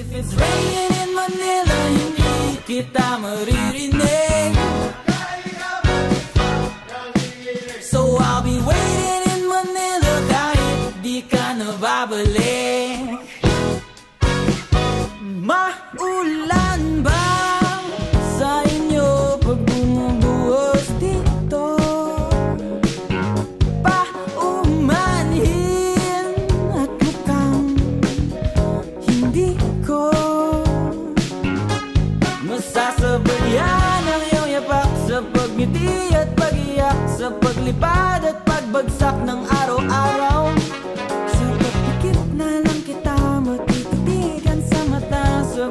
If it's raining in Manila, hindi kita maririnig. So I'll be waiting in Manila kahit di ka nababalik. Maulan ba sa inyo pag bumubuhos dito? Paumanhin at mukhang hindi ko masasabayan ang iyong yapak sa pagngiti at pag-iyak, sa paglipad at pagbagsak ng araw-araw. Sa pagpikit na lang kita matititigan sa mata, sa